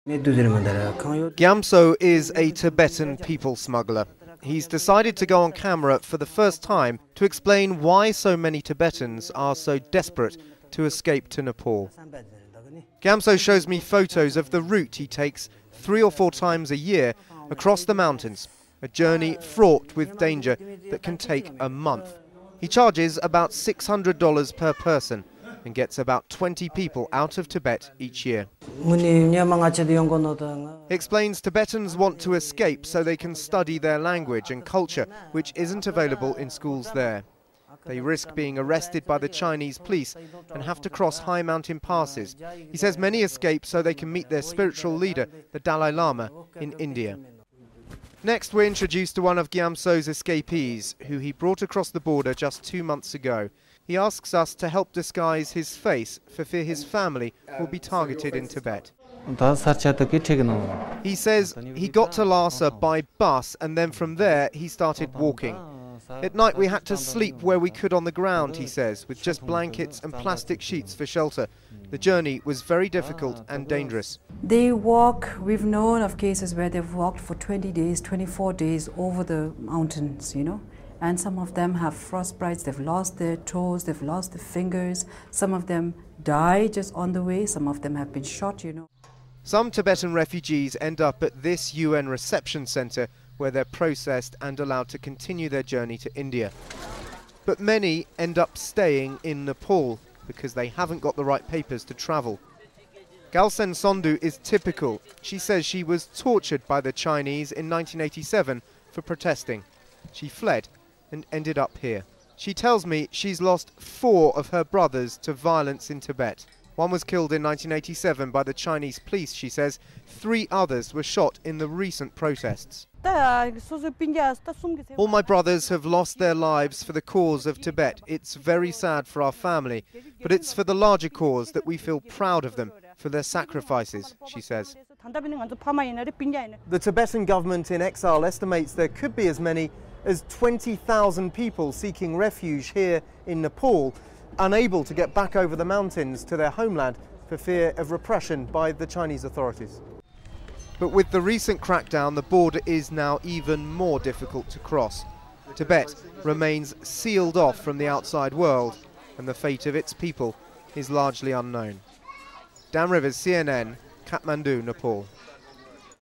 Gyamso is a Tibetan people smuggler. He's decided to go on camera for the first time to explain why so many Tibetans are so desperate to escape to Nepal. Gyamso shows me photos of the route he takes 3 or 4 times a year across the mountains, a journey fraught with danger that can take a month. He charges about $600 per person and gets about 20 people out of Tibet each year. He explains Tibetans want to escape so they can study their language and culture, which isn't available in schools there. They risk being arrested by the Chinese police and have to cross high mountain passes. He says many escape so they can meet their spiritual leader, the Dalai Lama, in India. Next, we're introduced to one of Gyamso's escapees, who he brought across the border just 2 months ago. He asks us to help disguise his face for fear his family will be targeted in Tibet. He says he got to Lhasa by bus and then from there he started walking. At night we had to sleep where we could on the ground, he says, with just blankets and plastic sheets for shelter. The journey was very difficult and dangerous. They walk, we've known of cases where they've walked for 20 days, 24 days over the mountains, you know. And some of them have frostbites, they've lost their toes, they've lost their fingers. Some of them die just on the way, some of them have been shot, you know. Some Tibetan refugees end up at this UN reception centre where they're processed and allowed to continue their journey to India. But many end up staying in Nepal because they haven't got the right papers to travel. Galsen Sondu is typical. She says she was tortured by the Chinese in 1987 for protesting. She fled and ended up here. She tells me she's lost 4 of her brothers to violence in Tibet. One was killed in 1987 by the Chinese police, she says. 3 others were shot in the recent protests. All my brothers have lost their lives for the cause of Tibet. It's very sad for our family, but it's for the larger cause that we feel proud of them for their sacrifices, she says. The Tibetan government in exile estimates there could be as many as 20,000 people seeking refuge here in Nepal, unable to get back over the mountains to their homeland for fear of repression by the Chinese authorities. But with the recent crackdown, the border is now even more difficult to cross. Tibet remains sealed off from the outside world, and the fate of its people is largely unknown. Dan Rivers, CNN, Kathmandu, Nepal.